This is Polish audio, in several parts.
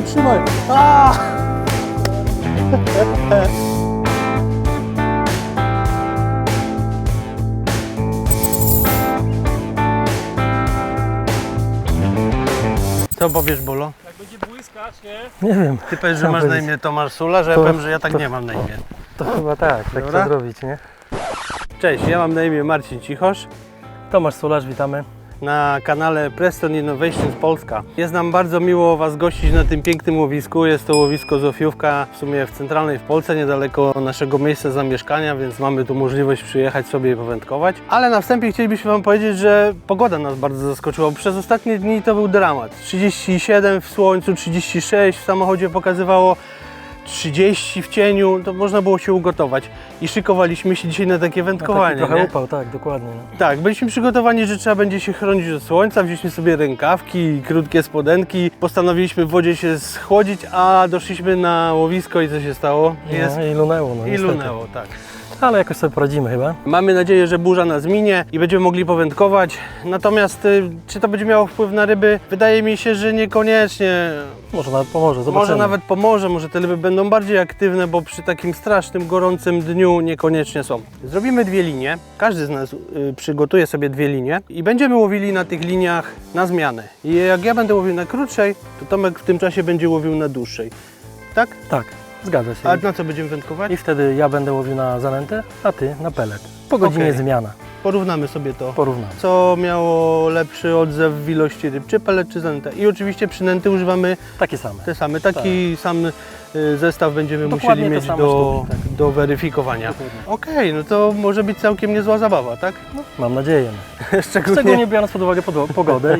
trzymaj, trzymaj. A! Co powiesz, Bolo? Jak będzie błyskać, nie? Nie wiem. Ty powiesz, że masz na imię Tomasz Sula, że ja powiem, że ja tak nie mam na imię. To chyba tak Dobra? trzeba zrobić, nie? Cześć, ja mam na imię Marcin Cichosz. Tomasz Sularz, witamy. Na kanale Preston Innovations Polska. Jest nam bardzo miło Was gościć na tym pięknym łowisku. Jest to łowisko Zofiówka, w sumie w centralnej w Polsce, niedaleko naszego miejsca zamieszkania, więc mamy tu możliwość przyjechać sobie i powędkować. Ale na wstępie chcielibyśmy Wam powiedzieć, że pogoda nas bardzo zaskoczyła. Przez ostatnie dni to był dramat. 37 w słońcu, 36 w samochodzie pokazywało, 30 w cieniu, to można było się ugotować. I szykowaliśmy się dzisiaj na takie wędkowanie. Taki trochę nie? upał, tak, dokładnie. No. Tak, byliśmy przygotowani, że trzeba będzie się chronić od słońca, wzięliśmy sobie rękawki, krótkie spodenki, postanowiliśmy w wodzie się schłodzić, a doszliśmy na łowisko i co się stało? No, i lunęło, no I niestety. lunęło, tak. Ale jakoś sobie poradzimy chyba. Mamy nadzieję, że burza nas minie i będziemy mogli powędkować, natomiast czy to będzie miało wpływ na ryby? Wydaje mi się, że niekoniecznie. Może nawet pomoże, zobaczymy. Może nawet pomoże, może te ryby będą bardziej aktywne, bo przy takim strasznym, gorącym dniu niekoniecznie są. Zrobimy dwie linie, każdy z nas przygotuje sobie dwie linie i będziemy łowili na tych liniach na zmianę. I jak ja będę łowił na krótszej, to Tomek w tym czasie będzie łowił na dłuższej. Tak? Tak, zgadza się. A na co będziemy wędkować? I wtedy ja będę łowił na zanętę, a ty na pelet. Po godzinie Okej. zmiana. Porównamy sobie to. Porównamy. Co miało lepszy odzew w ilości ryb, czy pelet, czy zanęta. I oczywiście przynęty używamy Takie same. te same. Taki sam zestaw będziemy Dokładnie musieli te mieć same do, sztuki, tak. do weryfikowania. Dokładnie. Okej, no to może być całkiem niezła zabawa, tak? Mam nadzieję. Szczególnie biorąc pod uwagę pogodę,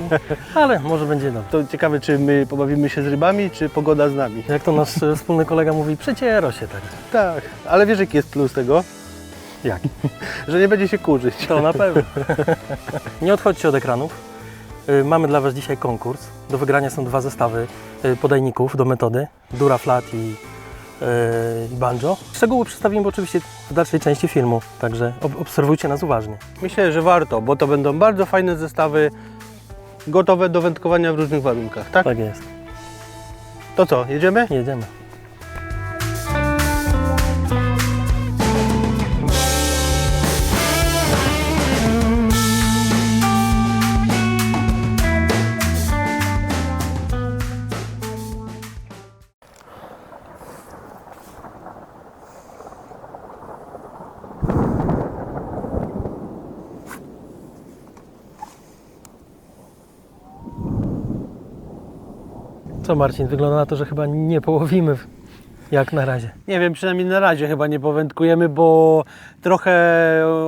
ale może będzie dobrze. To ciekawe, czy my pobawimy się z rybami, czy pogoda z nami. Jak to nasz wspólny kolega mówi, przeciero się tak. Tak, ale wiesz jaki jest plus tego? Jak? Że nie będzie się kurzyć. To na pewno. Nie odchodźcie od ekranów. Mamy dla Was dzisiaj konkurs. Do wygrania są dwa zestawy podajników do metody. Dura Flat i Banjo. Szczegóły przedstawimy oczywiście w dalszej części filmu, także obserwujcie nas uważnie. Myślę, że warto, bo to będą bardzo fajne zestawy, gotowe do wędkowania w różnych warunkach, tak? Tak jest. To co, jedziemy? Jedziemy. Co Marcin, wygląda na to, że chyba nie połowimy jak na razie. Nie wiem, przynajmniej na razie chyba nie powędkujemy, bo trochę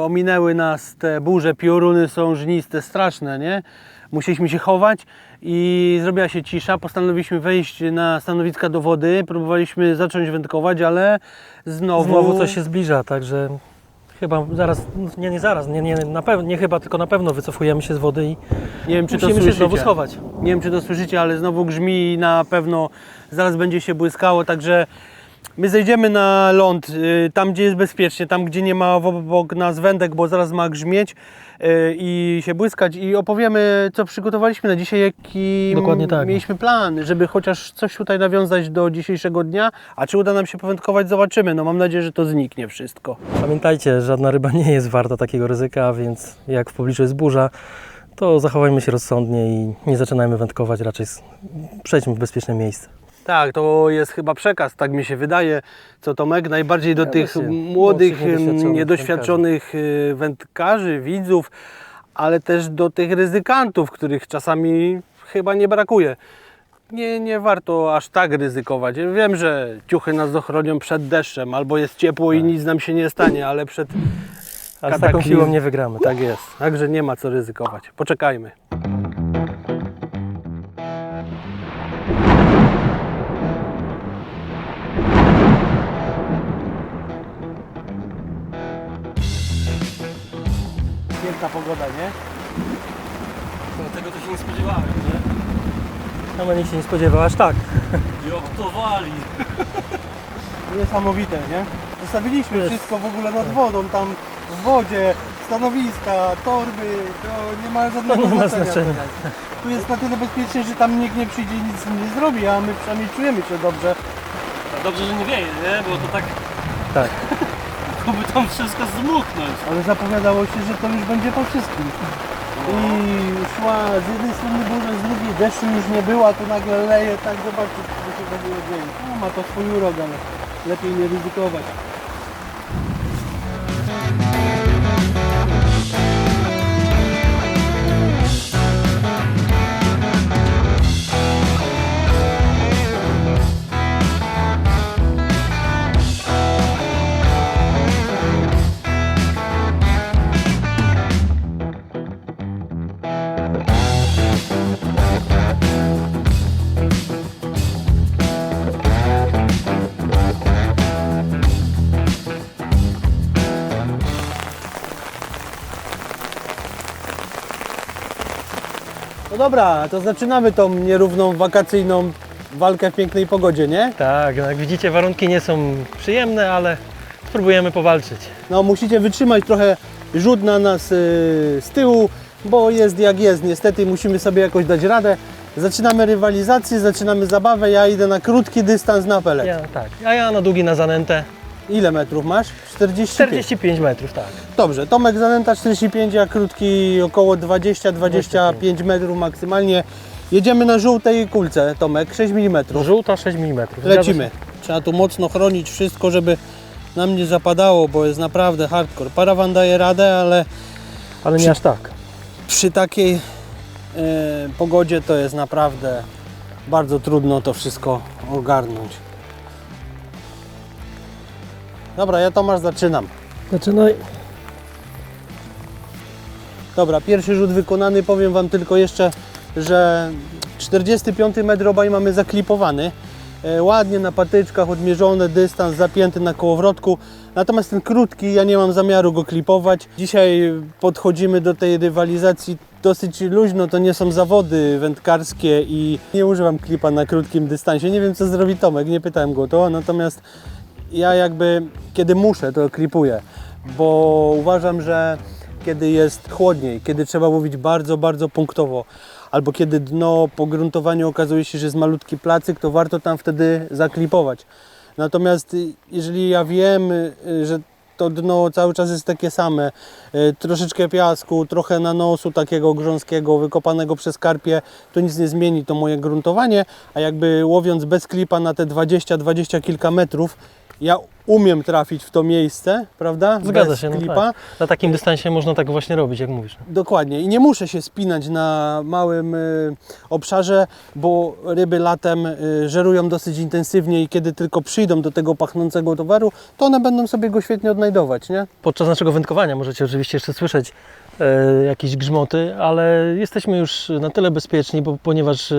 ominęły nas te burze, pioruny są żniste, straszne, nie? Musieliśmy się chować i zrobiła się cisza, postanowiliśmy wejść na stanowiska do wody, próbowaliśmy zacząć wędkować, ale Znowu coś się zbliża, także chyba zaraz, nie zaraz, na pewno, nie chyba, tylko na pewno wycofujemy się z wody i nie wiem, czy to musimy się słyszycie. znowu schować. Nie wiem, czy to słyszycie, ale znowu grzmi i na pewno zaraz będzie się błyskało, także my zejdziemy na ląd, tam gdzie jest bezpiecznie, tam gdzie nie ma obok nas wędek, bo zaraz ma grzmieć i się błyskać i opowiemy, co przygotowaliśmy na dzisiaj, jaki Dokładnie tak. mieliśmy plan, żeby chociaż coś tutaj nawiązać do dzisiejszego dnia, a czy uda nam się powędkować, zobaczymy. No mam nadzieję, że to zniknie wszystko. Pamiętajcie, żadna ryba nie jest warta takiego ryzyka, więc jak w pobliżu jest burza, to zachowajmy się rozsądnie i nie zaczynajmy wędkować, raczej przejdźmy w bezpieczne miejsce. Tak, to jest chyba przekaz, tak mi się wydaje, co Tomek, najbardziej do tych młodych, niedoświadczonych wędkarzy, widzów, ale też do tych ryzykantów, których czasami chyba nie brakuje. Nie warto aż tak ryzykować. Wiem, że ciuchy nas ochronią przed deszczem, albo jest ciepło i nic nam się nie stanie, ale przed Ale z taką siłą nie wygramy. Tak jest, także nie ma co ryzykować. Poczekajmy. Piękna pogoda, nie? Tego to się nie spodziewałem, nie? No nikt się nie spodziewał, aż tak. Jak to wali! Niesamowite, nie? Zostawiliśmy wszystko w ogóle nad wodą, tam w wodzie, stanowiska, torby, to nie ma To żadnego nie ma znaczenia. znaczenia. Tu jest na tyle bezpiecznie, że tam nikt nie przyjdzie i nic nie zrobi, a my przynajmniej czujemy się dobrze. Dobrze, że nie wieje, nie? Bo to tak Tak. by tam wszystko zdmuchnąć. Ale zapowiadało się, że to już będzie po wszystkim. I szła z jednej strony burza, z drugiej deszczu już nie było, a tu nagle leje, tak zobaczcie, co się w ogóle dzieje. No, ma to swój urok, ale lepiej nie ryzykować. No dobra, to zaczynamy tą nierówną wakacyjną walkę w pięknej pogodzie, nie? Tak, no jak widzicie, warunki nie są przyjemne, ale spróbujemy powalczyć. No musicie wytrzymać trochę rzut na nas z tyłu, bo jest jak jest. Niestety musimy sobie jakoś dać radę. Zaczynamy rywalizację, zaczynamy zabawę. Ja idę na krótki dystans na pelet. Ja na długi na zanętę. Ile metrów masz? 45. 45 metrów, tak. Dobrze, Tomek zanęta 45, a krótki około 20-25 metrów maksymalnie. Jedziemy na żółtej kulce, Tomek, 6 mm. Żółta 6 mm. Lecimy. Trzeba tu mocno chronić wszystko, żeby nam nie zapadało, bo jest naprawdę hardcore. Parawan daje radę, ale Ale nie aż tak. przy takiej pogodzie to jest naprawdę bardzo trudno to wszystko ogarnąć. Dobra, ja Tomasz zaczynam. Zaczynaj. Dobra, pierwszy rzut wykonany. Powiem Wam tylko jeszcze, że 45 metr obaj mamy zaklipowany. Ładnie na patyczkach, odmierzony dystans, zapięty na kołowrotku. Natomiast ten krótki, ja nie mam zamiaru go klipować. Dzisiaj podchodzimy do tej rywalizacji dosyć luźno, to nie są zawody wędkarskie i nie używam klipa na krótkim dystansie. Nie wiem, co zrobi Tomek, nie pytałem go o to, natomiast ja jakby, kiedy muszę, to klipuję, bo uważam, że kiedy jest chłodniej, kiedy trzeba łowić bardzo, bardzo punktowo, albo kiedy dno po gruntowaniu okazuje się, że jest malutki placyk, to warto tam wtedy zaklipować. Natomiast jeżeli ja wiem, że to dno cały czas jest takie same, troszeczkę piasku, trochę nanosu takiego grząskiego, wykopanego przez karpie, to nic nie zmieni to moje gruntowanie, a jakby łowiąc bez klipa na te 20 kilka metrów, ja umiem trafić w to miejsce, prawda? Zgadza bez się, no klipa. tak. Na takim dystansie można tak właśnie robić, jak mówisz. Dokładnie. I nie muszę się spinać na małym obszarze, bo ryby latem żerują dosyć intensywnie i kiedy tylko przyjdą do tego pachnącego towaru, to one będą sobie go świetnie odnajdować, nie? Podczas naszego wędkowania możecie oczywiście jeszcze słyszeć jakieś grzmoty, ale jesteśmy już na tyle bezpieczni, ponieważ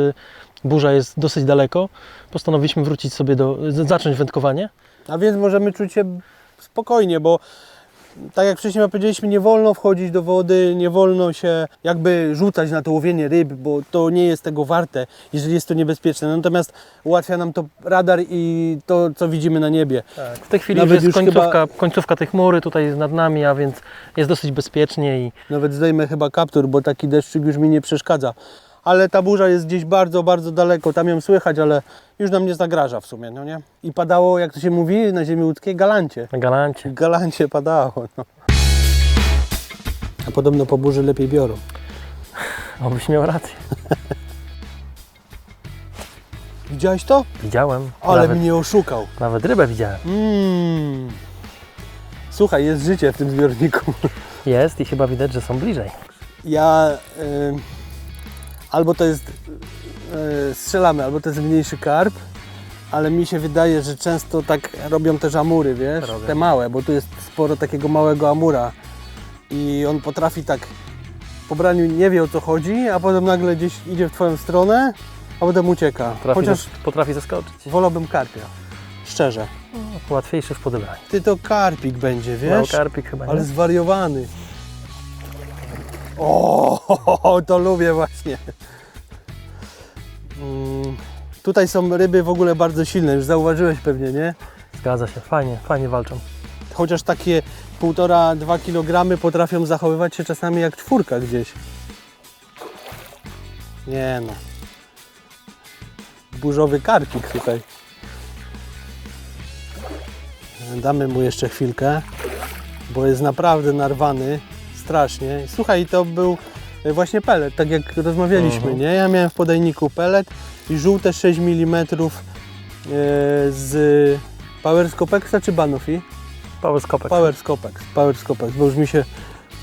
burza jest dosyć daleko, postanowiliśmy wrócić sobie zacząć wędkowanie. A więc możemy czuć się spokojnie, bo tak jak wcześniej powiedzieliśmy, nie wolno wchodzić do wody, nie wolno się jakby rzucać na to łowienie ryb, bo to nie jest tego warte, jeżeli jest to niebezpieczne. Natomiast ułatwia nam to radar i to, co widzimy na niebie. Tak. W tej chwili Nawet już jest już końcówka tej chmury tutaj nad nami, a więc jest dosyć bezpiecznie i Nawet zdejmę chyba kaptur, bo taki deszczyk już mi nie przeszkadza. Ale ta burza jest gdzieś bardzo, bardzo daleko, tam ją słychać, ale już nam nie zagraża w sumie, no nie? I padało, jak to się mówi na ziemi łódzkiej, galancie. na galancie. Galancie padało, no. A podobno po burzy lepiej biorą. Obyś miał rację. Widziałeś to? Widziałem. Ale mnie oszukał. Nawet rybę widziałem. Słuchaj, jest życie w tym zbiorniku. Jest i chyba widać, że są bliżej. Ja... albo to jest... strzelamy, albo to jest mniejszy karp, ale mi się wydaje, że często tak robią te amury, wiesz? Robią. Te małe, bo tu jest sporo takiego małego amura. I on potrafi tak po braniu nie wie, o co chodzi, a potem nagle gdzieś idzie w Twoją stronę, a potem ucieka. Chociaż Potrafi zaskoczyć. wolałbym karpia. Szczerze. Łatwiejszy w podebraniu. Ty to karpik będzie, Mały wiesz? karpik chyba, nie? Ale zwariowany. O, to lubię właśnie. Tutaj są ryby w ogóle bardzo silne, już zauważyłeś pewnie, nie? Zgadza się, fajnie walczą. Chociaż takie 1,5–2 kg potrafią zachowywać się czasami jak czwórka gdzieś. Nie no. Burzowy karpik tutaj. Damy mu jeszcze chwilkę, bo jest naprawdę narwany. Strasznie. Słuchaj, to był właśnie pelet, tak jak rozmawialiśmy, nie? Ja miałem w podajniku pelet i żółte 6 mm z Powerscopexa czy Banofi? Powerscopex, bo już mi się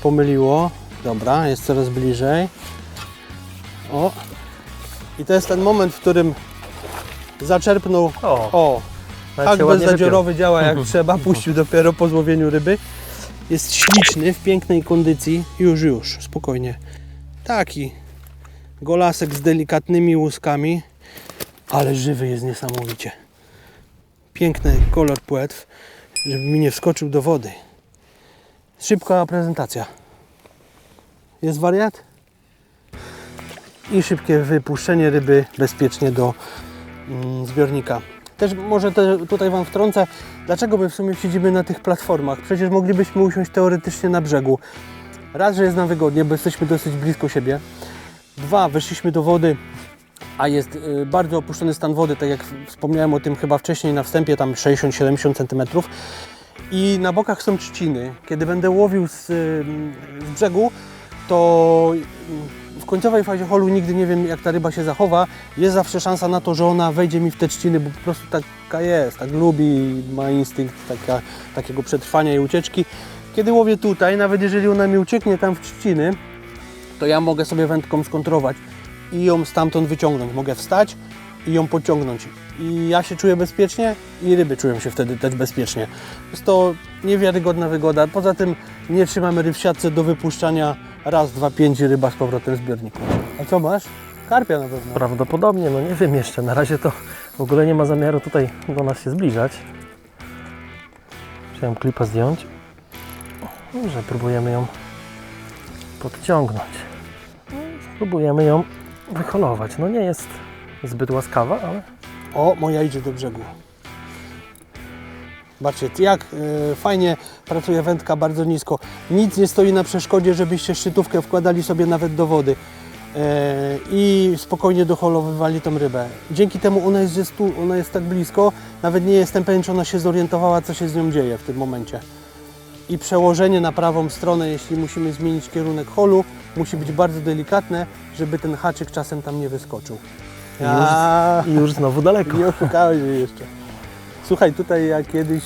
pomyliło. Dobra, jest coraz bliżej. O! I to jest ten moment, w którym zaczerpnął. Nawet Hak się ładnie bezzadziorowy działa jak trzeba, puścił dopiero po złowieniu ryby. Jest śliczny, w pięknej kondycji. Już, spokojnie. Taki golasek z delikatnymi łuskami, ale żywy jest niesamowicie. Piękny kolor płetw, żeby mi nie wskoczył do wody. Szybka prezentacja. Jest wariat? I szybkie wypuszczenie ryby bezpiecznie do zbiornika. Też może tutaj Wam wtrącę, dlaczego my w sumie siedzimy na tych platformach. Przecież moglibyśmy usiąść teoretycznie na brzegu. Raz, że jest nam wygodnie, bo jesteśmy dosyć blisko siebie. Dwa, weszliśmy do wody, a jest bardzo opuszczony stan wody, tak jak wspomniałem o tym chyba wcześniej na wstępie, tam 60-70 cm. I na bokach są trzciny. Kiedy będę łowił z brzegu, to w końcowej fazie holu nigdy nie wiem, jak ta ryba się zachowa. Jest zawsze szansa na to, że ona wejdzie mi w te trzciny, bo po prostu taka jest, tak lubi, ma instynkt takiego przetrwania i ucieczki. Kiedy łowię tutaj, nawet jeżeli ona mi ucieknie tam w trzciny, to ja mogę sobie wędką skontrować i ją stamtąd wyciągnąć. Mogę wstać i ją pociągnąć. I ja się czuję bezpiecznie i ryby czują się wtedy też bezpiecznie. Jest to niewiarygodna wygoda. Poza tym nie trzymamy ryb w siatce do wypuszczania. Raz, dwa, 5 ryba z powrotem w zbiorniku. A co masz? Karpia na pewno. Prawdopodobnie, no nie wiem jeszcze. Na razie to w ogóle nie ma zamiaru tutaj do nas się zbliżać. Chciałem klipa zdjąć. Dobrze, próbujemy ją podciągnąć. Spróbujemy ją wyholować. No nie jest zbyt łaskawa, ale... O, moja idzie do brzegu. Zobaczcie, jak fajnie pracuje wędka bardzo nisko. Nic nie stoi na przeszkodzie, żebyście szczytówkę wkładali sobie nawet do wody i spokojnie doholowywali tą rybę. Dzięki temu ona jest tak blisko, nawet nie jestem pewien, czy ona się zorientowała, co się z nią dzieje w tym momencie. I przełożenie na prawą stronę, jeśli musimy zmienić kierunek holu, musi być bardzo delikatne, żeby ten haczyk czasem tam nie wyskoczył. I już znowu daleko. Nie oszukałeś mnie jeszcze. Słuchaj, tutaj ja kiedyś,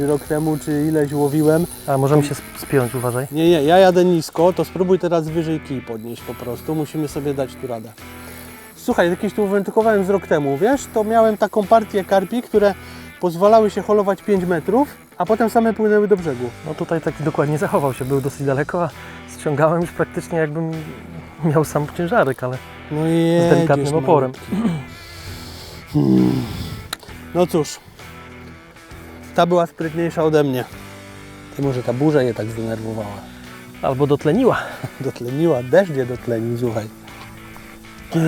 rok temu czy ileś łowiłem. A możemy się spiąć, uważaj. Nie, ja jadę nisko, to spróbuj teraz wyżej kij podnieść po prostu. Musimy sobie dać tu radę. Słuchaj, jakieś tu wędkowałem z rok temu, wiesz, to miałem taką partię karpi, które pozwalały się holować 5 metrów, a potem same płynęły do brzegu. No tutaj taki dokładnie zachował się, był dosyć daleko, a ściągałem już praktycznie jakbym miał sam ciężarek, ale No i z delikatnym oporem. No cóż, ta była sprytniejsza ode mnie. I może ta burza je tak zdenerwowała. Albo dotleniła. Dotleniła, deszcz je dotlenił, słuchaj.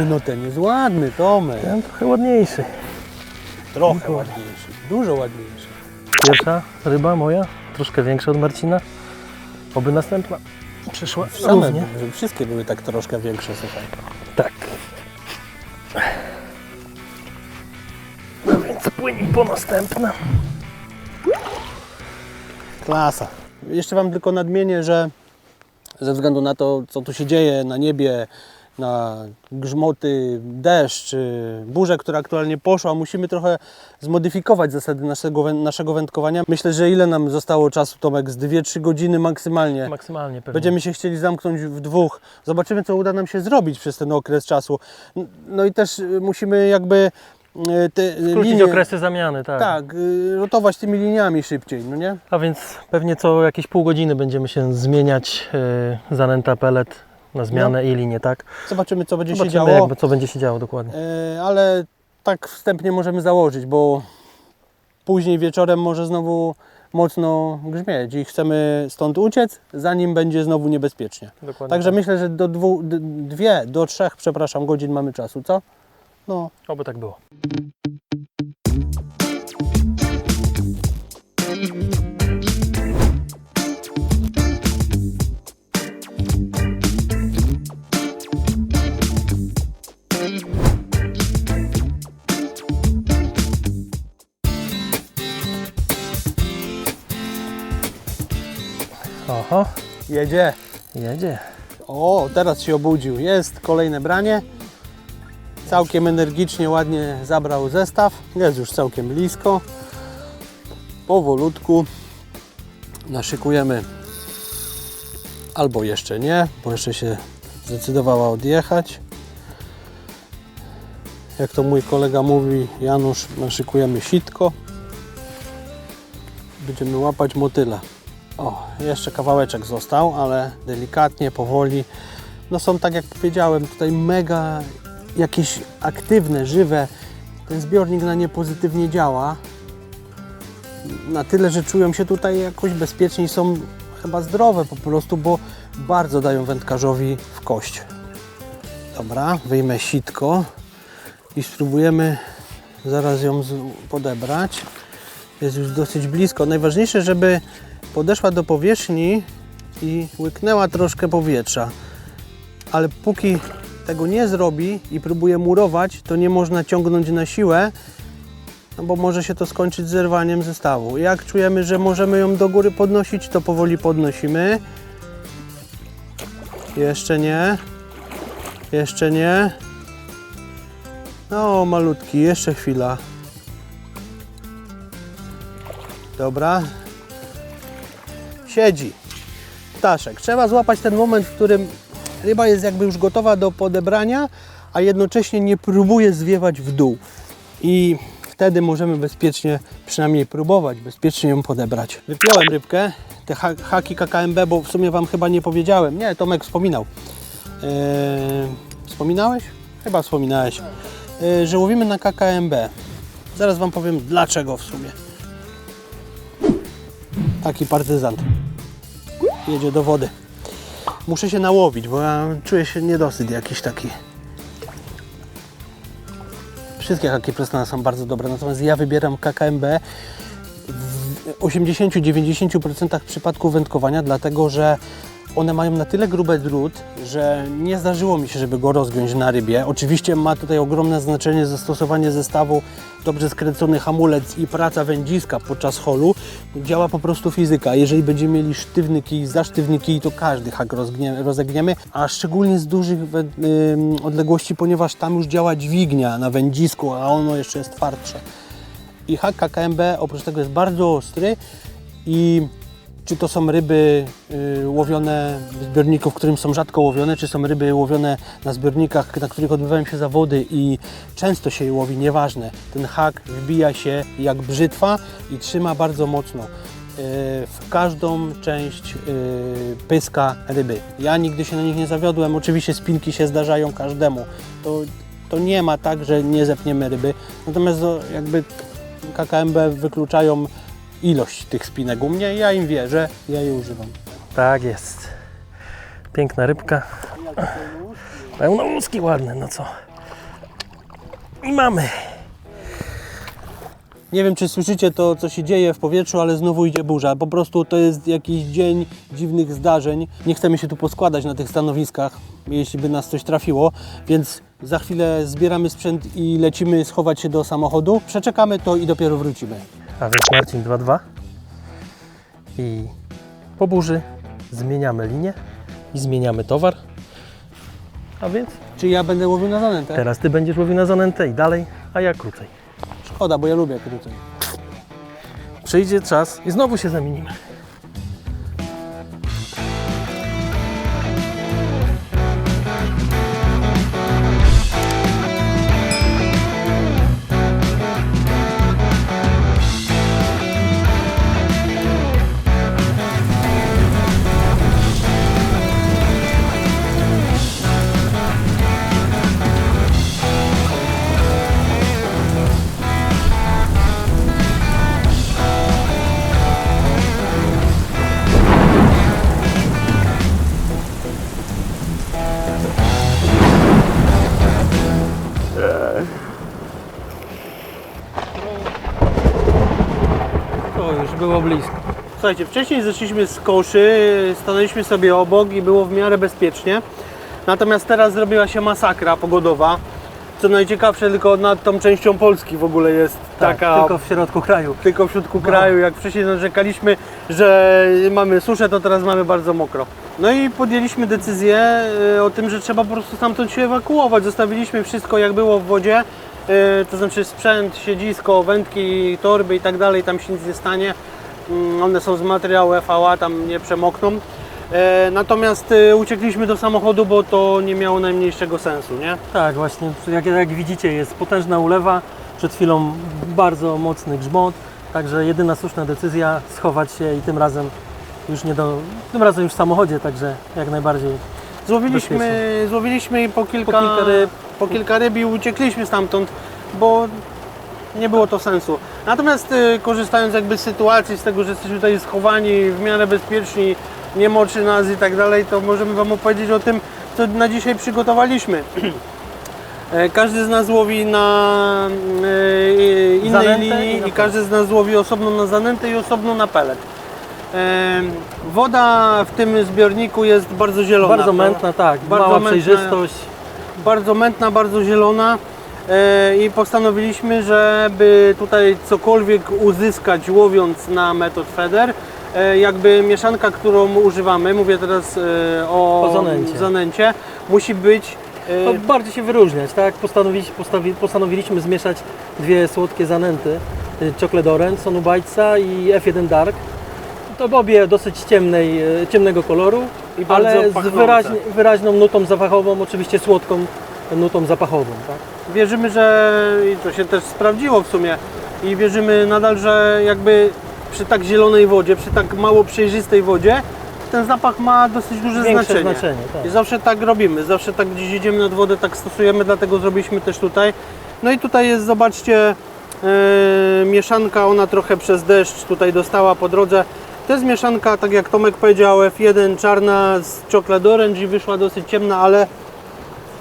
No ten jest ładny, Tomek. Ten trochę ładniejszy. Trochę ładniejszy, dużo ładniejszy. Pierwsza ryba moja, troszkę większa od Marcina. Oby następna przyszła Same, równie. żeby wszystkie były tak troszkę większe, słuchaj. Tak. No więc płyń po następna. Klasa. Jeszcze Wam tylko nadmienię, że ze względu na to, co tu się dzieje na niebie, na grzmoty, deszcz, burzę, która aktualnie poszła, musimy trochę zmodyfikować zasady naszego wędkowania. Myślę, że ile nam zostało czasu, Tomek? Z 2-3 godziny maksymalnie. Maksymalnie pewnie. Będziemy się chcieli zamknąć w dwóch. Zobaczymy, co uda nam się zrobić przez ten okres czasu. No i też musimy jakby te skrócić linie, okresy zamiany, tak. tak, rotować tymi liniami szybciej, no nie? A więc pewnie co jakieś pół godziny będziemy się zmieniać zanęta, pelet na zmianę i linię, tak? Zobaczymy, co będzie się Zobaczymy, działo. co będzie się działo dokładnie. Ale tak wstępnie możemy założyć, bo później wieczorem może znowu mocno grzmieć i chcemy stąd uciec, zanim będzie znowu niebezpiecznie. Dokładnie Także tak. myślę, że do 2 3 godzin mamy czasu, co? No. Oby tak było. Oho, Jedzie. jedzie. O, teraz się obudził. Jest kolejne branie. Całkiem energicznie, ładnie zabrał zestaw. Jest już całkiem blisko. Powolutku naszykujemy. Albo jeszcze nie, bo jeszcze się zdecydowała odjechać. Jak to mój kolega mówi, Janusz, naszykujemy sitko. Będziemy łapać motyla. O, jeszcze kawałeczek został, ale delikatnie, powoli. No są, tak jak powiedziałem, tutaj mega jakieś aktywne, żywe. Ten zbiornik na nie pozytywnie działa. Na tyle, że czują się tutaj jakoś bezpiecznie i są chyba zdrowe po prostu, bo bardzo dają wędkarzowi w kość. Dobra, wyjmę sitko i spróbujemy zaraz ją podebrać. Jest już dosyć blisko. Najważniejsze, żeby podeszła do powierzchni i łyknęła troszkę powietrza. Ale póki tego nie zrobi i próbuje murować, to nie można ciągnąć na siłę, no bo może się to skończyć zerwaniem zestawu. Jak czujemy, że możemy ją do góry podnosić, to powoli podnosimy. Jeszcze nie. Jeszcze nie. No, malutki, jeszcze chwila. Dobra. Siedzi. Ptaszek. Trzeba złapać ten moment, w którym ryba jest jakby już gotowa do podebrania, a jednocześnie nie próbuje zwiewać w dół. I wtedy możemy bezpiecznie, przynajmniej próbować, bezpiecznie ją podebrać. Wypiąłem rybkę, te haki KKMB, bo w sumie Wam chyba nie powiedziałem. Nie, Tomek wspominał. Wspominałeś? Chyba wspominałeś. Że łowimy na KKMB. Zaraz Wam powiem dlaczego w sumie. Taki partyzant. Jedzie do wody. Muszę się nałowić, bo ja czuję się niedosyt jakiś taki. Wszystkie haki prestane są bardzo dobre, natomiast ja wybieram KKMB w 80-90% przypadków wędkowania, dlatego że one mają na tyle gruby drut, że nie zdarzyło mi się, żeby go rozgiąć na rybie. Oczywiście ma tutaj ogromne znaczenie zastosowanie zestawu, dobrze skręcony hamulec i praca wędziska podczas holu. Działa po prostu fizyka. Jeżeli będziemy mieli sztywny kij, za sztywny kij, to każdy hak rozegniemy, a szczególnie z dużych odległości, ponieważ tam już działa dźwignia na wędzisku, a ono jeszcze jest twardsze. I hak KKMB oprócz tego jest bardzo ostry i czy to są ryby łowione w zbiorniku, w którym są rzadko łowione, czy są ryby łowione na zbiornikach, na których odbywają się zawody i często się je łowi, nieważne. Ten hak wbija się jak brzytwa i trzyma bardzo mocno w każdą część pyska ryby. Ja nigdy się na nich nie zawiodłem, oczywiście spinki się zdarzają każdemu. To nie ma tak, że nie zepniemy ryby, natomiast jakby KKMB wykluczają ilość tych spinek u mnie, ja im wierzę, ja je używam. Tak jest. Piękna rybka. Pełnołuski ładne, no co. I mamy. Nie wiem, czy słyszycie to, co się dzieje w powietrzu, ale znowu idzie burza. Po prostu to jest jakiś dzień dziwnych zdarzeń. Nie chcemy się tu poskładać na tych stanowiskach, jeśli by nas coś trafiło, więc za chwilę zbieramy sprzęt i lecimy schować się do samochodu. Przeczekamy to i dopiero wrócimy. A więc Marcin 2-2 i po burzy zmieniamy linię i zmieniamy towar. A więc Czy ja będę łowił na zanętę? teraz Ty będziesz łowił na zanętę i dalej, a ja krócej. Szkoda, bo ja lubię krócej. Przyjdzie czas i znowu się zamienimy. To już było blisko. Słuchajcie, wcześniej zeszliśmy z koszy, stanęliśmy sobie obok i było w miarę bezpiecznie. Natomiast teraz zrobiła się masakra pogodowa. co najciekawsze, tylko nad tą częścią Polski w ogóle jest Tak, taka... tylko w środku kraju. Tylko w środku kraju, jak wcześniej narzekaliśmy, że mamy suszę, to teraz mamy bardzo mokro. No i podjęliśmy decyzję o tym, że trzeba po prostu stamtąd się ewakuować. Zostawiliśmy wszystko jak było w wodzie, to znaczy sprzęt, siedzisko, wędki, torby i tak dalej, tam się nic nie stanie. One są z materiału FVA, tam nie przemokną. Natomiast uciekliśmy do samochodu, bo to nie miało najmniejszego sensu, nie? Tak, właśnie, jak widzicie, jest potężna ulewa, przed chwilą bardzo mocny grzmot, także jedyna słuszna decyzja schować się i tym razem już w samochodzie, także jak najbardziej. Złowiliśmy po kilka ryb i uciekliśmy stamtąd, bo nie było to sensu. Natomiast korzystając jakby z sytuacji, z tego, że jesteśmy tutaj schowani, w miarę bezpieczni, nie moczy nas i tak dalej, to możemy Wam opowiedzieć o tym, co na dzisiaj przygotowaliśmy. Każdy z nas łowi na innej Zanętę linii i i każdy z nas łowi osobno na zanętę i osobno na pelet. Woda w tym zbiorniku jest bardzo zielona. Bardzo mętna, tak, Bardzo mała mętna. przejrzystość. Bardzo mętna, bardzo zielona i postanowiliśmy, żeby tutaj cokolwiek uzyskać łowiąc na Method Feeder, jakby mieszanka, którą używamy, mówię teraz o zanęcie, musi być No, bardziej się wyróżniać, tak? Postanowiliśmy zmieszać dwie słodkie zanęty, Chocolate Orange, Sonu Bajca i F1 Dark. To obie dosyć ciemnego koloru, I bardzo ale z pachnące. wyraźną nutą zapachową, oczywiście słodką nutą zapachową, tak? Wierzymy, że i to się też sprawdziło w sumie i wierzymy nadal, że jakby przy tak zielonej wodzie, przy tak mało przejrzystej wodzie ten zapach ma dosyć duże Większe znaczenie. tak. I zawsze tak robimy, zawsze tak gdzieś jedziemy nad wodę, tak stosujemy, dlatego zrobiliśmy też tutaj. No i tutaj jest, zobaczcie, mieszanka, ona trochę przez deszcz tutaj dostała po drodze. To jest mieszanka, tak jak Tomek powiedział, F1 czarna z Chocolate Orange i wyszła dosyć ciemna, ale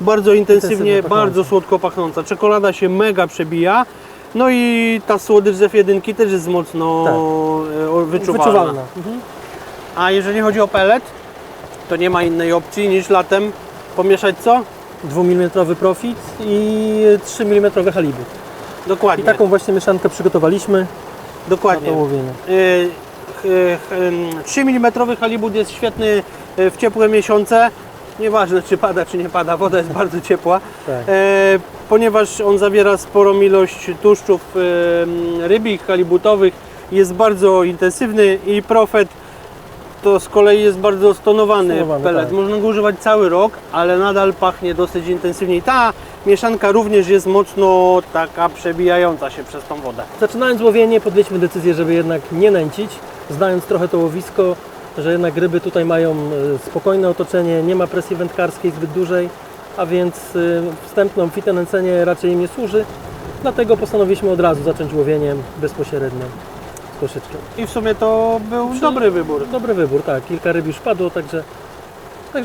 bardzo intensywnie, pachnąca. bardzo słodko pachnąca. Czekolada się mega przebija. No i ta słodycz z F1 też jest mocno wyczuwalna. Mhm. A jeżeli chodzi o pelet, to nie ma innej opcji niż latem pomieszać co? 2 mm profit i 3 mm halibut. Dokładnie. I taką właśnie mieszankę przygotowaliśmy Dokładnie. na to łowienie. 3 mm halibut jest świetny w ciepłe miesiące. Nieważne czy pada czy nie pada, woda jest bardzo ciepła. Tak. Ponieważ on zawiera sporą ilość tłuszczów rybich, halibutowych, jest bardzo intensywny i Profet to z kolei jest bardzo stonowany pelet. Tak. Można go używać cały rok, ale nadal pachnie dosyć intensywnie. I ta mieszanka również jest mocno taka przebijająca się przez tą wodę. Zaczynając łowienie, podjęliśmy decyzję, żeby jednak nie nęcić, znając trochę to łowisko, że jednak ryby tutaj mają spokojne otoczenie, nie ma presji wędkarskiej zbyt dużej, a więc wstępną fite nęcenie raczej im nie służy. Dlatego postanowiliśmy od razu zacząć łowieniem bezpośrednio z koszyczkiem. I w sumie to był dobry wybór. Dobry wybór, tak. Kilka ryb już padło, także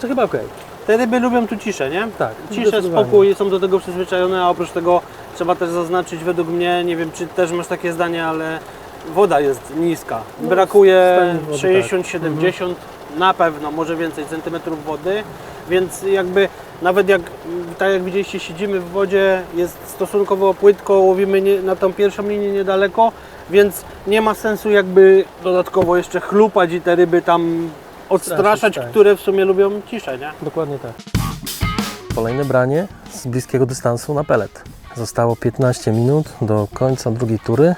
chyba okej. Te ryby lubią tu ciszę, nie? Tak, Ciszę, zdecydowanie. spokój, są do tego przyzwyczajone, a oprócz tego trzeba też zaznaczyć, według mnie, nie wiem czy też masz takie zdanie, ale woda jest niska. No, Brakuje wody, 60-70, na pewno, może więcej centymetrów wody, więc jakby nawet jak, tak jak widzieliście, siedzimy w wodzie, jest stosunkowo płytko, łowimy na tą pierwszą linię niedaleko, więc nie ma sensu jakby dodatkowo jeszcze chlupać i te ryby tam odstraszać, tak. które w sumie lubią ciszę, nie? Dokładnie tak. Kolejne branie z bliskiego dystansu na pelet. Zostało 15 minut do końca drugiej tury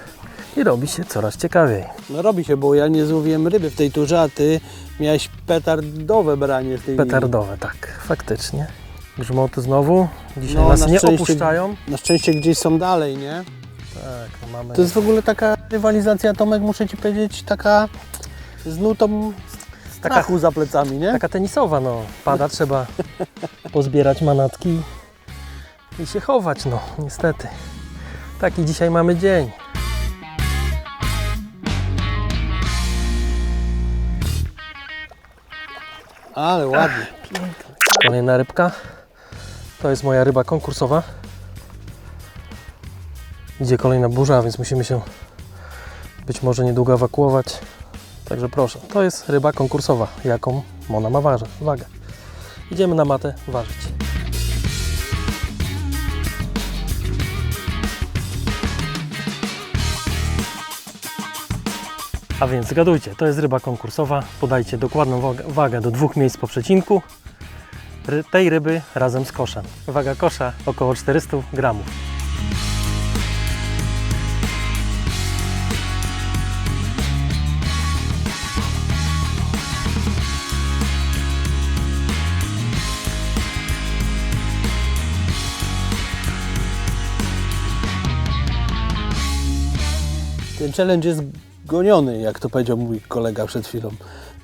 i robi się coraz ciekawiej. No robi się, bo ja nie złowiłem ryby w tej turze, a Ty miałeś petardowe branie w tej Petardowe, tak, faktycznie. Grzmoty znowu, dzisiaj No, nas na nie szczęście- opuszczają. linii. Na szczęście gdzieś są dalej, nie? Tak, no mamy... To jest w ogóle taka rywalizacja, Tomek, muszę Ci powiedzieć, taka z nutą strachu za plecami, nie? Taka tenisowa, no. Pada, trzeba pozbierać manatki i się chować, no, niestety. Taki dzisiaj mamy dzień. Ale ładnie. Kolejna rybka. To jest moja ryba konkursowa. Idzie kolejna burza, więc musimy się być może niedługo ewakuować. Także proszę, to jest ryba konkursowa, jaką ona ma wagę. Idziemy na matę ważyć. A więc zgadujcie, to jest ryba konkursowa. Podajcie dokładną wagę do 2 miejsc po przecinku tej ryby razem z koszem. Waga kosza około 400 gramów. Ten challenge jest goniony, jak to powiedział mój kolega przed chwilą.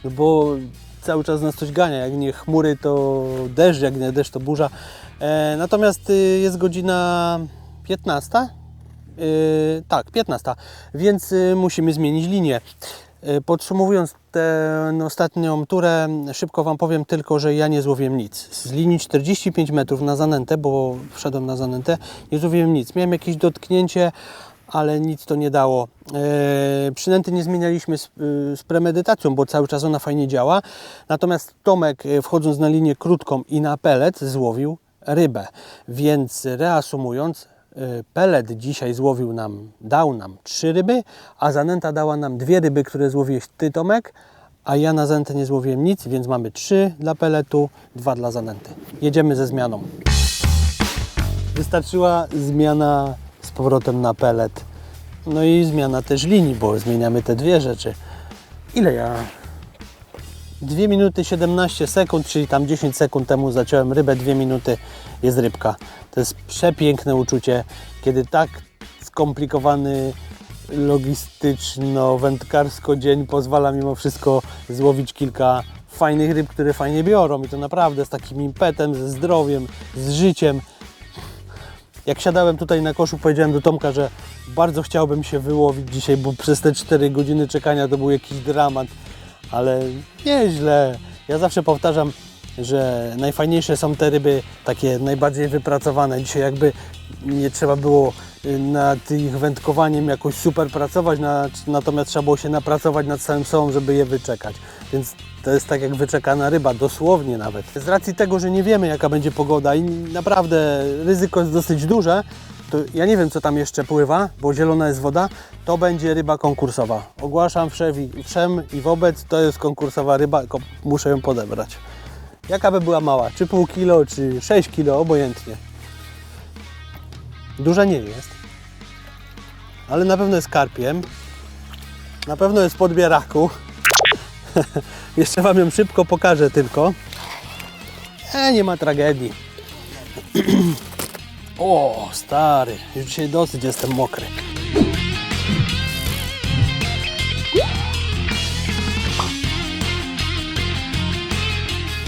No bo cały czas nas coś gania. Jak nie chmury, to deszcz, jak nie deszcz, to burza. Natomiast jest godzina 15. Tak, 15, więc musimy zmienić linię. Podsumowując tę ostatnią turę, szybko Wam powiem tylko, że ja nie złowiłem nic. Z linii 45 metrów na zanętę, bo wszedłem na zanętę, nie złowiłem nic. Miałem jakieś dotknięcie, ale nic to nie dało. Przynęty nie zmienialiśmy z premedytacją, bo cały czas ona fajnie działa. Natomiast Tomek, wchodząc na linię krótką i na pelet, złowił rybę. Więc reasumując, pelet dzisiaj dał nam 3 ryby, a zanęta dała nam 2 ryby, które złowiłeś Ty, Tomek, a ja na zanętę nie złowiłem nic, więc mamy 3 dla peletu, 2 dla zanęty. Jedziemy ze zmianą. Wystarczyła zmiana z powrotem na pelet. No i zmiana też linii, bo zmieniamy te 2 rzeczy. Ile ja? 2 minuty 17 sekund, czyli tam 10 sekund temu zaciąłem rybę, 2 minuty jest rybka. To jest przepiękne uczucie, kiedy tak skomplikowany logistyczno-wędkarsko dzień pozwala mimo wszystko złowić kilka fajnych ryb, które fajnie biorą i to naprawdę z takim impetem, ze zdrowiem, z życiem. Jak siadałem tutaj na koszu, powiedziałem do Tomka, że bardzo chciałbym się wyłowić dzisiaj, bo przez te 4 godziny czekania to był jakiś dramat, ale nieźle. Ja zawsze powtarzam, że najfajniejsze są te ryby takie najbardziej wypracowane. Dzisiaj jakby nie trzeba było nad ich wędkowaniem jakoś super pracować, natomiast trzeba było się napracować nad samym sobą, żeby je wyczekać. Więc to jest tak jak wyczekana ryba, dosłownie nawet. Z racji tego, że nie wiemy jaka będzie pogoda i naprawdę ryzyko jest dosyć duże, to ja nie wiem co tam jeszcze pływa, bo zielona jest woda, to będzie ryba konkursowa. Ogłaszam wszem i wobec, to jest konkursowa ryba, tylko muszę ją podebrać. Jaka by była mała, czy pół kilo, czy 6 kilo, obojętnie. Duża nie jest, ale na pewno jest karpiem, na pewno jest podbieraku. Jeszcze Wam ją szybko pokażę tylko. Nie ma tragedii. O, stary, już dzisiaj dosyć jestem mokry.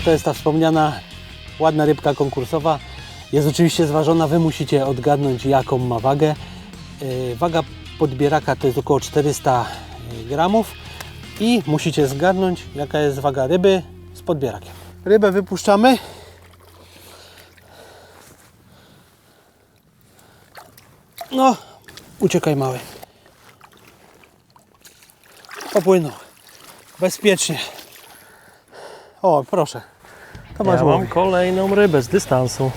To jest ta wspomniana ładna rybka konkursowa. Jest oczywiście zważona, Wy musicie odgadnąć jaką ma wagę. Waga podbieraka to jest około 400 gramów i musicie zgadnąć jaka jest waga ryby z podbierakiem. Rybę wypuszczamy. No, uciekaj mały. Popłynął. Bezpiecznie. O, proszę. To masz Ja mam łowi. kolejną rybę z dystansu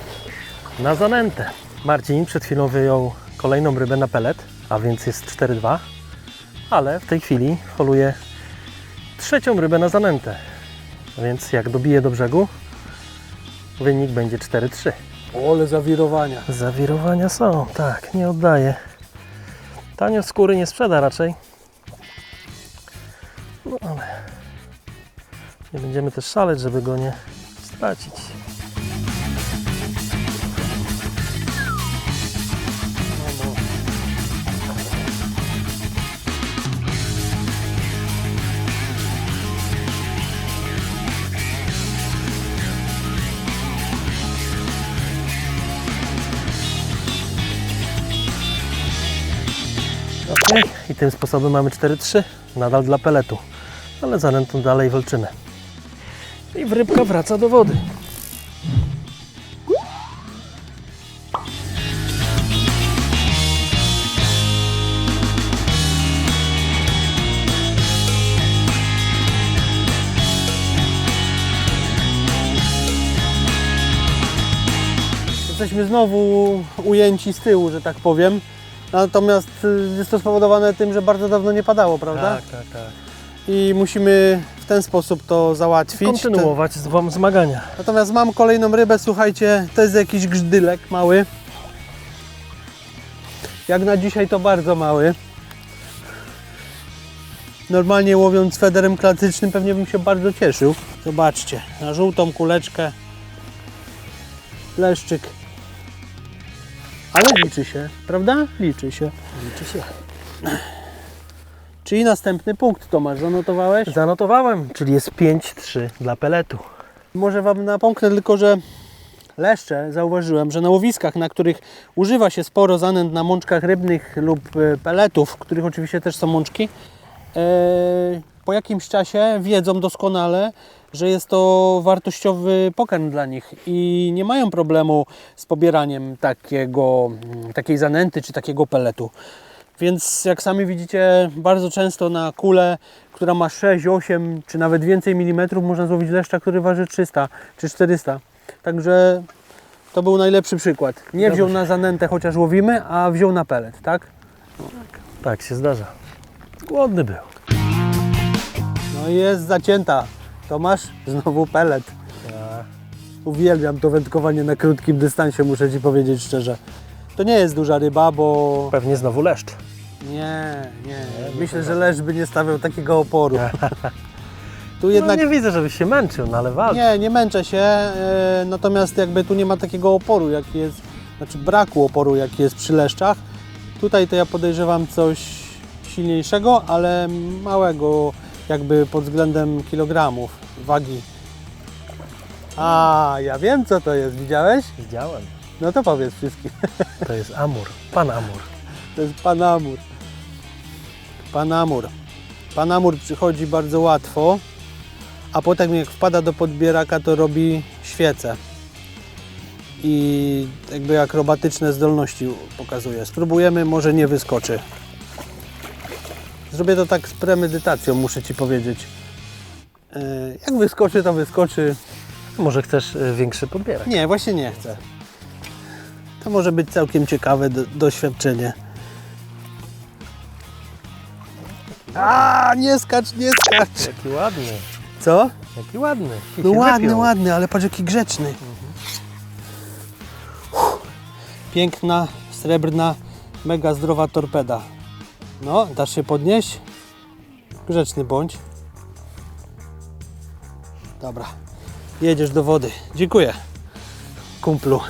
na zanętę. Marcin przed chwilą wyjął kolejną rybę na pelet, a więc jest 4-2, ale w tej chwili holuje 3. rybę na zanętę. Więc jak dobije do brzegu, wynik będzie 4-3. Ole zawirowania. Zawirowania są, tak, nie oddaje. Tanio skóry nie sprzeda raczej. No ale nie będziemy też szaleć, żeby go nie stracić. Ok, i tym sposobem mamy 4-3, nadal dla peletu, ale zanętą dalej walczymy. I rybka wraca do wody. Jesteśmy znowu ujęci z tyłu, że tak powiem. Natomiast jest to spowodowane tym, że bardzo dawno nie padało, prawda? Tak. I musimy w ten sposób to załatwić. Kontynuować zmagania. Natomiast mam kolejną rybę, słuchajcie, to jest jakiś grzdylek mały. Jak na dzisiaj to bardzo mały. Normalnie łowiąc federem klasycznym pewnie bym się bardzo cieszył. Zobaczcie, na żółtą kuleczkę leszczyk. Ale liczy się, prawda? Liczy się. Liczy się. Czyli następny punkt, Tomasz, zanotowałeś? Zanotowałem, czyli jest 5-3 dla peletu. Może Wam napomknę tylko, że leszcze zauważyłem, że na łowiskach, na których używa się sporo zanęt na mączkach rybnych lub peletów, w których oczywiście też są mączki, po jakimś czasie wiedzą doskonale, że jest to wartościowy pokarm dla nich i nie mają problemu z pobieraniem takiej zanęty czy takiego peletu. Więc jak sami widzicie, bardzo często na kulę, która ma 6, 8 czy nawet więcej milimetrów, można złowić leszcza, który waży 300 czy 400. Także to był najlepszy przykład. Nie wziął na zanętę, chociaż łowimy, a wziął na pelet, tak? Tak się zdarza. Głodny był. No i jest zacięta. Tomasz, znowu pelet. Uwielbiam to wędkowanie na krótkim dystansie, muszę Ci powiedzieć szczerze. To nie jest duża ryba, bo... Pewnie znowu leszcz. Nie. Myślę, że leszcz by nie stawiał takiego oporu. Tu Jednak... No nie widzę, żebyś się męczył, no ale walcz. Nie męczę się, natomiast jakby tu nie ma takiego oporu, jaki jest, znaczy braku oporu, jaki jest przy leszczach. Tutaj to ja podejrzewam coś silniejszego, ale małego jakby pod względem kilogramów wagi. A, ja wiem co to jest, widziałeś? Widziałem. No to powiedz wszystkim. To jest amur, pan amur. To jest pan amur. Pan amur. Pan amur przychodzi bardzo łatwo, a potem jak wpada do podbieraka, to robi świecę. I jakby akrobatyczne zdolności pokazuje. Spróbujemy, może nie wyskoczy. Zrobię to tak z premedytacją, muszę Ci powiedzieć. Jak wyskoczy, to wyskoczy. Może chcesz większy podbierak? Nie, właśnie nie chcę. To może być całkiem ciekawe doświadczenie. A, nie skacz, nie skacz. Jaki ładny. Co? Jaki ładny. I No się ładny, wypiął. ładny, ale patrz jaki grzeczny. Piękna, srebrna, mega zdrowa torpeda. No, dasz się podnieść? Grzeczny bądź. Dobra, jedziesz do wody. Dziękuję, kumplu.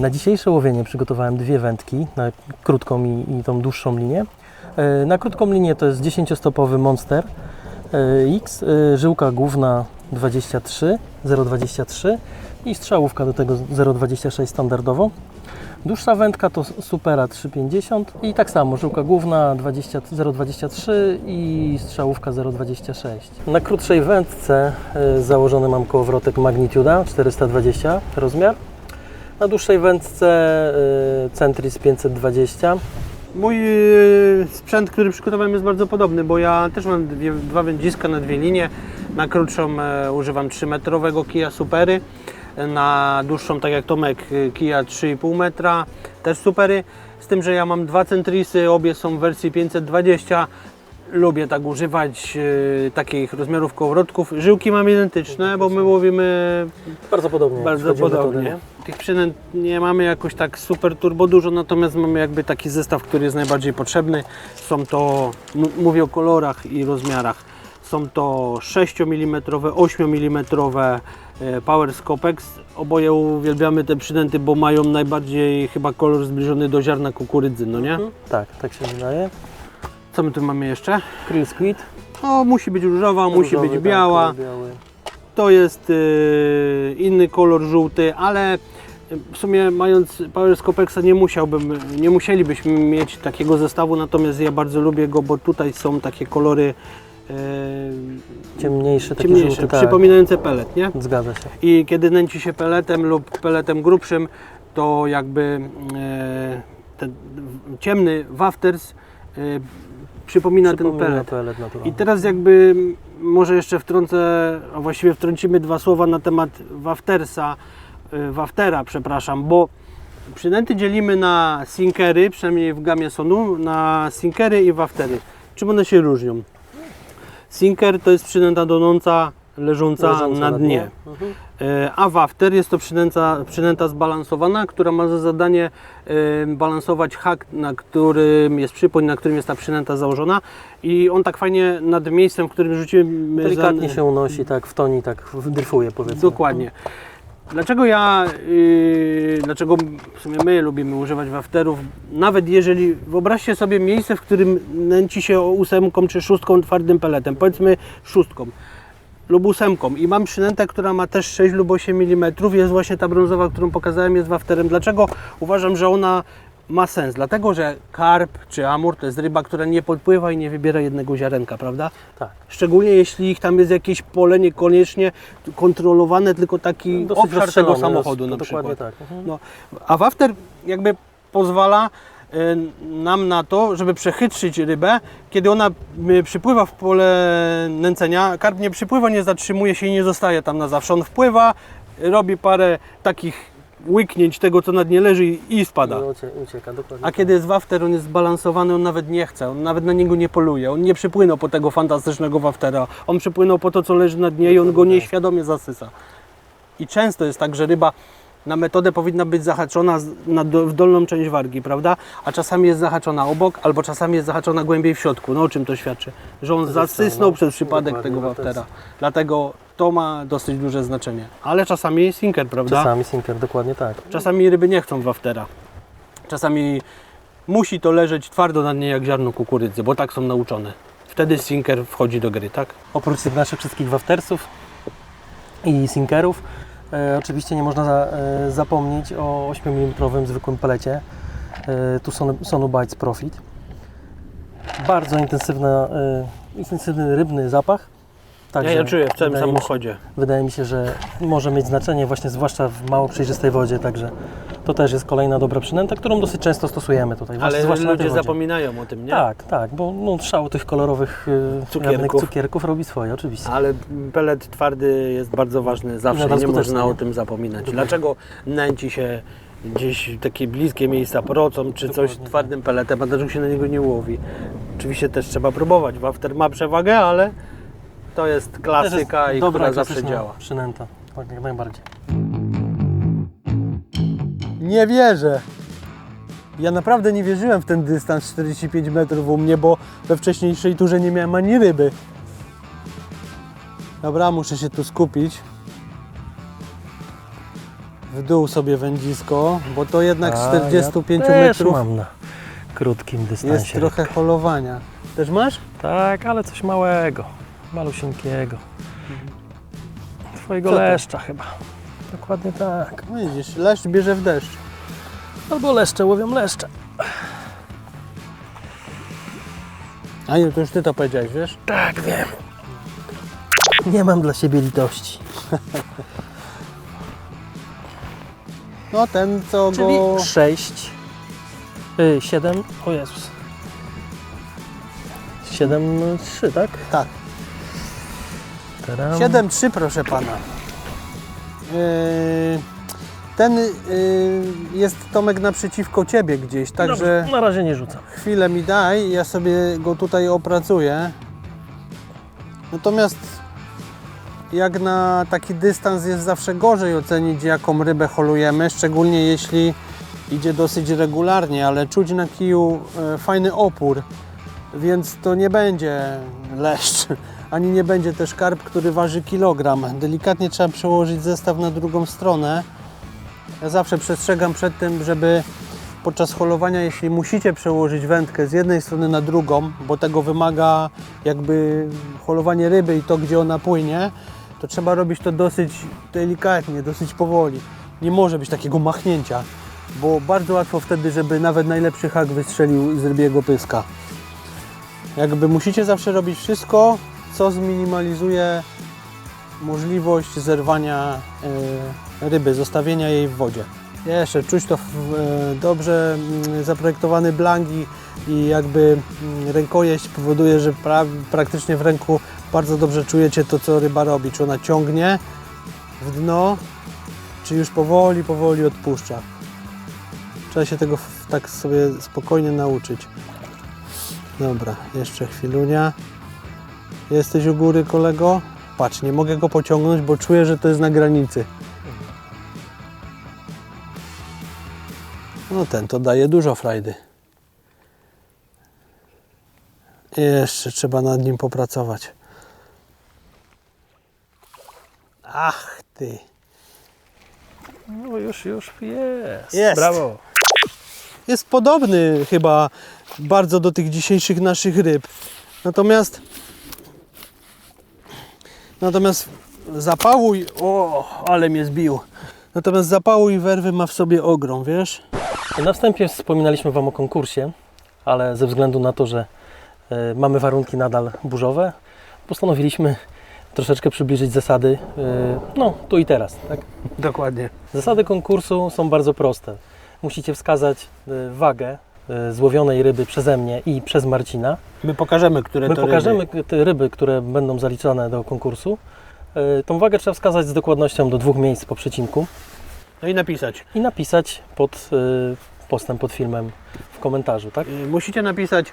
Na dzisiejsze łowienie przygotowałem dwie wędki, na krótką i tą dłuższą linię. Na krótką linię to jest 10-stopowy Monster X, żyłka główna 23, 0,23 i strzałówka do tego 0,26 standardowo. Dłuższa wędka to Supera 3,50 i tak samo żyłka główna 0,23 i strzałówka 0,26. Na krótszej wędce założony mam kołowrotek Magnituda 420 rozmiar. Na dłuższej wędce Centris 520. Mój sprzęt, który przygotowałem, jest bardzo podobny, bo ja też mam dwa wędziska na dwie linie. Na krótszą używam 3-metrowego kija Supery, na dłuższą, tak jak Tomek, kija 3,5 metra, też Supery. Z tym, że ja mam dwa Centrisy, obie są w wersji 520. Lubię tak używać takich rozmiarów kołowrotków. Żyłki mam identyczne, bo my łowimy Bardzo podobnie. bardzo podobnie. Tych przynęt nie mamy jakoś tak super turbo dużo, natomiast mamy jakby taki zestaw, który jest najbardziej potrzebny. Są to, mówię o kolorach i rozmiarach, są to 6 mm, 8 mm Power Scopex. Oboje uwielbiamy te przynęty, bo mają najbardziej chyba kolor zbliżony do ziarna kukurydzy, no nie? Tak, tak się wydaje. Co my tu mamy jeszcze? Krill Squid. O, musi być różowa, musi być biała. Tak, biały. to jest inny kolor żółty, ale w sumie mając Power Scopexa nie musielibyśmy mieć takiego zestawu, natomiast ja bardzo lubię go, bo tutaj są takie kolory Ciemniejszy, taki ciemniejsze, żółty, tak. przypominające pelet, nie? Zgadza się. I kiedy nęci się peletem lub peletem grubszym, to jakby ten ciemny wafters przypomina ten pelet. naturalny. I teraz jakby może jeszcze wtrącę, a właściwie wtrącimy dwa słowa na temat waftera, przepraszam, bo przynęty dzielimy na sinkery, przynajmniej w gamie Sonu, na sinkery i waftery. Czym one się różnią? Sinker to jest przynęta donąca, leżąca na dnie. A wafter jest to przynęta zbalansowana, która ma za zadanie balansować hak, na którym jest przypoń, na którym jest ta przynęta założona, i on tak fajnie nad miejscem, w którym rzucimy... Delikatnie się unosi, tak w toni, tak dryfuje, powiedzmy. Dokładnie. Dlaczego dlaczego w sumie my lubimy używać wafterów? Nawet jeżeli, wyobraźcie sobie miejsce, w którym nęci się 8 czy 6 twardym peletem, powiedzmy 6 lub 8, i mam przynętę, która ma też 6 lub 8 mm, jest właśnie ta brązowa, którą pokazałem, jest wafterem. Dlaczego uważam, że ona ma sens? Dlatego, że karp czy amur to jest ryba, która nie podpływa i nie wybiera jednego ziarenka, prawda? Tak. Szczególnie jeśli ich tam jest jakieś pole niekoniecznie kontrolowane, tylko taki Dosyć obszar tego rozszerzony, samochodu na dokładnie przykład. tak. No, a wafter jakby pozwala nam na to, żeby przechytrzyć rybę, kiedy ona przypływa w pole nęcenia. Karp nie przypływa, nie zatrzymuje się i nie zostaje tam na zawsze. On wpływa, robi parę takich łyknięć tego, co na dnie leży, i spada. Ucieka, dokładnie. A kiedy jest wafter, on jest zbalansowany, on nawet nie chce, on nawet na niego nie poluje. On nie przypłynął po tego fantastycznego waftera. On przypłynął po to, co leży na dnie, i on go nieświadomie zasysa. I często jest tak, że ryba na metodę powinna być zahaczona w dolną część wargi, prawda? A czasami jest zahaczona obok, albo czasami jest zahaczona głębiej w środku. No o czym to świadczy? Że on zasysnął przez przypadek Dokładnie, tego no to waftera. jest- Dlatego to ma dosyć duże znaczenie. Ale czasami sinker, prawda? Czasami sinker, dokładnie tak. Czasami ryby nie chcą waftera. Czasami musi to leżeć twardo na dnie jak ziarno kukurydzy, bo tak są nauczone. Wtedy sinker wchodzi do gry, tak? Oprócz tych naszych wszystkich waftersów i sinkerów, oczywiście nie można zapomnieć o 8 mm zwykłym pelecie. Tu Sonu Bites Profit. Bardzo intensywny rybny zapach. Także Ja czuję w całym wydaje mi się- samochodzie. Wydaje mi się, że może mieć znaczenie właśnie zwłaszcza w mało przejrzystej wodzie, także to też jest kolejna dobra przynęta, którą dosyć często stosujemy tutaj. Ale zwłaszcza na tej ludzie wodzie. zapominają o tym, nie? Tak, bo szał tych kolorowych cukierków robi swoje, oczywiście. Ale pelet twardy jest bardzo ważny zawsze, nadal nie skuteczny, można nie? o tym zapominać. Dlaczego nęci się gdzieś takie bliskie miejsca procą czy coś Dokładnie twardym peletem, a dlaczego się na niego nie łowi? Oczywiście też trzeba próbować. Wafter ma przewagę, ale to jest klasyka, Też jest i dobra, która zawsze klasyczna działa. przynęta, tak jak najbardziej. Nie wierzę. Ja naprawdę nie wierzyłem w ten dystans 45 metrów u mnie, bo we wcześniejszej turze nie miałem ani ryby. Dobra, muszę się tu skupić. W dół sobie wędzisko, bo to jednak z 45 ja też metrów mam na krótkim dystansie. jest trochę holowania. Też masz? Tak, ale coś małego, malusieńkiego. Twojego Co to? leszcza chyba. Dokładnie tak. No widzisz, leszcz bierze w deszcz. Albo leszcze łowią leszcze. A nie, to już ty to powiedziałeś, wiesz? Tak, wiem. Nie mam dla siebie litości. No ten, co Czyli go... 6, 7, o Jezus. 7, 3, tak? Tak. Tadam. 7-3, proszę pana. Ten jest, Tomek, naprzeciwko ciebie gdzieś, także Dobrze, na razie nie rzucam. chwilę mi daj, ja sobie go tutaj opracuję. Natomiast jak na taki dystans jest zawsze gorzej ocenić, jaką rybę holujemy, szczególnie jeśli idzie dosyć regularnie, ale czuć na kiju fajny opór, więc to nie będzie leszcz, ani nie będzie też karp, który waży kilogram. Delikatnie trzeba przełożyć zestaw na drugą stronę. Ja zawsze przestrzegam przed tym, żeby podczas holowania, jeśli musicie przełożyć wędkę z jednej strony na drugą, bo tego wymaga jakby holowanie ryby i to, gdzie ona płynie, to trzeba robić to dosyć delikatnie, dosyć powoli. Nie może być takiego machnięcia, bo bardzo łatwo wtedy, żeby nawet najlepszy hak wystrzelił z rybiego pyska. Jakby musicie zawsze robić wszystko, co zminimalizuje możliwość zerwania ryby, zostawienia jej w wodzie. Jeszcze czuć to dobrze zaprojektowany blangi i jakby rękojeść powoduje, że praktycznie w ręku bardzo dobrze czujecie to, co ryba robi. Czy ona ciągnie w dno, czy już powoli odpuszcza. Trzeba się tego tak sobie spokojnie nauczyć. Dobra, jeszcze chwilunia. Jesteś u góry, kolego? Patrz, nie mogę go pociągnąć, bo czuję, że to jest na granicy. No ten to daje dużo frajdy. Jeszcze trzeba nad nim popracować. Ach ty. No już jest. Jest. Brawo. Jest podobny chyba bardzo do tych dzisiejszych naszych ryb. Natomiast zapału i... O, ale mnie zbił. Natomiast zapału i werwy ma w sobie ogrom, wiesz? Na wstępie wspominaliśmy Wam o konkursie, ale ze względu na to, że mamy warunki nadal burzowe, postanowiliśmy troszeczkę przybliżyć zasady, no tu i teraz. Tak? Dokładnie. Zasady konkursu są bardzo proste. Musicie wskazać wagę złowionej ryby przeze mnie i przez Marcina. My pokażemy, które My to pokażemy ryby. te ryby, które będą zaliczane do konkursu. Tą wagę trzeba wskazać z dokładnością do 2 miejsc po przecinku No i napisać. i napisać pod postem, pod filmem w komentarzu, tak? Musicie napisać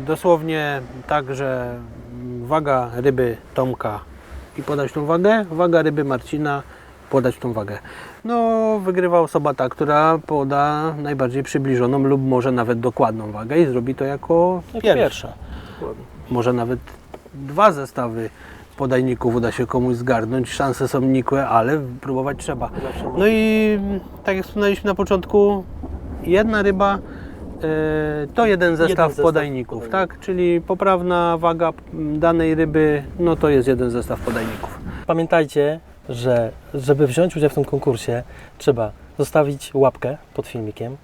dosłownie tak, że waga ryby Tomka i podać tą wagę, waga ryby Marcina, podać tą wagę. No, wygrywa osoba ta, która poda najbardziej przybliżoną lub może nawet dokładną wagę i zrobi to jako pierwsza. Może nawet 2 zestawy podajników uda się komuś zgarnąć. Szanse są nikłe, ale próbować trzeba. No i tak jak wspomnieliśmy na początku, jedna ryba to jeden zestaw podajników, tak? Czyli poprawna waga danej ryby, no to jest jeden zestaw podajników. Pamiętajcie, że żeby wziąć udział w tym konkursie, trzeba zostawić łapkę pod filmikiem,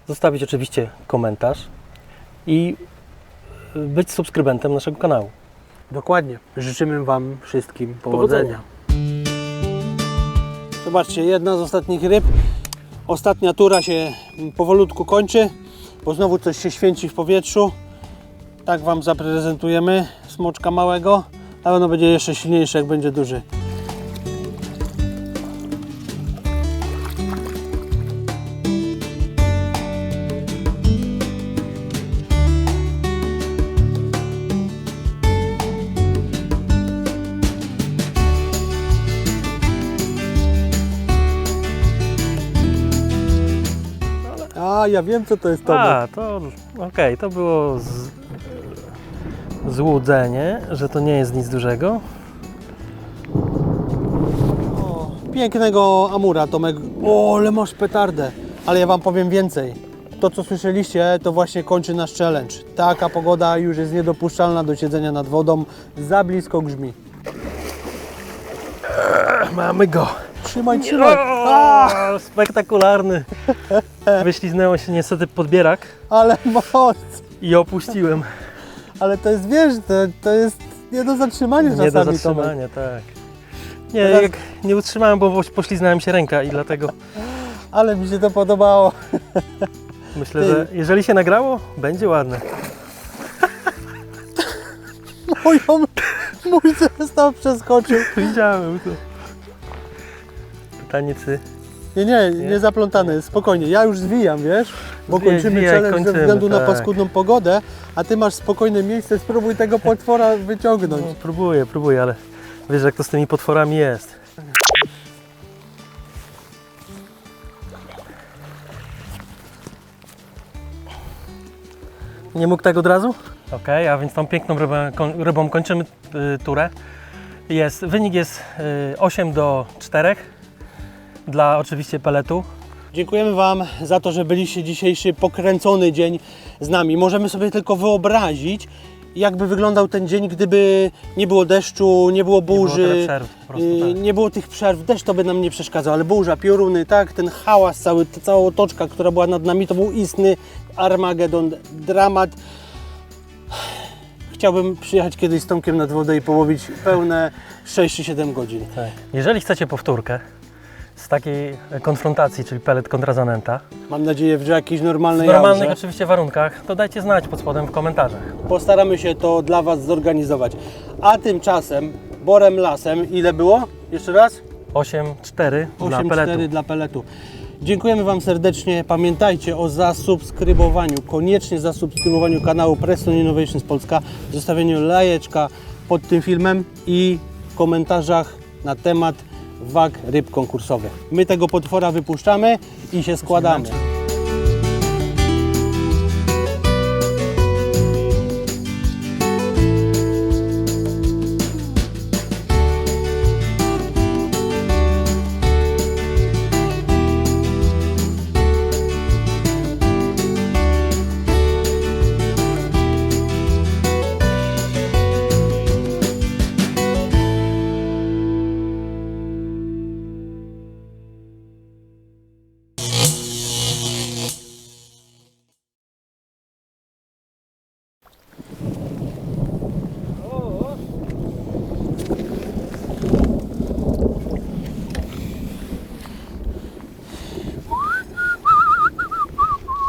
zostawić oczywiście komentarz i być subskrybentem naszego kanału. Dokładnie. Życzymy Wam wszystkim powodzenia. Zobaczcie, jedna z ostatnich ryb. Ostatnia tura się powolutku kończy, bo znowu coś się święci w powietrzu. Tak Wam zaprezentujemy smoczka małego, ale ono będzie jeszcze silniejsze, jak będzie duży. A, ja wiem, co to jest, Tomek. A, to okej, to było złudzenie, że to nie jest nic dużego. O, pięknego amura, Tomek. O, ale masz petardę. Ale ja Wam powiem więcej. To, co słyszeliście, to właśnie kończy nasz challenge. Taka pogoda już jest niedopuszczalna do siedzenia nad wodą. Za blisko grzmi. Mamy go! Trzymaj. O, spektakularny! Wyśliznęło się niestety podbierak Ale moc. i opuściłem. Ale to jest, wiesz, to jest nie do zatrzymania Nie do czasami, Tomek. zatrzymania, tak. Nie, Teraz- jak nie utrzymałem, bo pośliznąłem się ręka i dlatego Ale mi się to podobało. myślę, że jeżeli się nagrało, będzie ładne. Mój zestaw przeskoczył. Widziałem to. Pytanie, czy... Nie zaplątane, spokojnie. Ja już zwijam, wiesz, bo kończymy Zwijaj, challenge ze kończymy, względu na tak. paskudną pogodę, a Ty masz spokojne miejsce, spróbuj tego potwora wyciągnąć. No, próbuję, ale wiesz, jak to z tymi potworami jest. Nie mógł tak od razu? Okej, a więc tą piękną rybą kończymy turę. Wynik jest 8-4 dla oczywiście peletu. Dziękujemy Wam za to, że byliście dzisiejszy pokręcony dzień z nami. Możemy sobie tylko wyobrazić, jakby wyglądał ten dzień, gdyby nie było deszczu, nie było burzy, tyle przerw, po prostu, tak. nie było tych przerw. Deszcz to by nam nie przeszkadzał, ale burza, pioruny, tak, ten hałas cały, ta cała otoczka, która była nad nami, to był istny Armagedon, dramat. Chciałbym przyjechać kiedyś z Tomkiem nad wodę i połowić pełne 6 czy 7 godzin. Tak. Jeżeli chcecie powtórkę z takiej konfrontacji, czyli pelet kontra zanęta, Mam nadzieję, że jakiejś w normalnej normalnych jaurze. oczywiście warunkach, to dajcie znać pod spodem w komentarzach. Postaramy się to dla Was zorganizować. A tymczasem Borem Lasem, ile było? Jeszcze raz? 8-4 dla 8-4 peletu. dla peletu. Dziękujemy Wam serdecznie. Pamiętajcie o zasubskrybowaniu, koniecznie zasubskrybowaniu kanału Preston Innovations Polska, zostawieniu lajeczka pod tym filmem i komentarzach na temat wag ryb konkursowych. My tego potwora wypuszczamy i się składamy.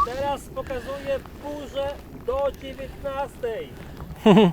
Teraz pokazuję burzę do 19.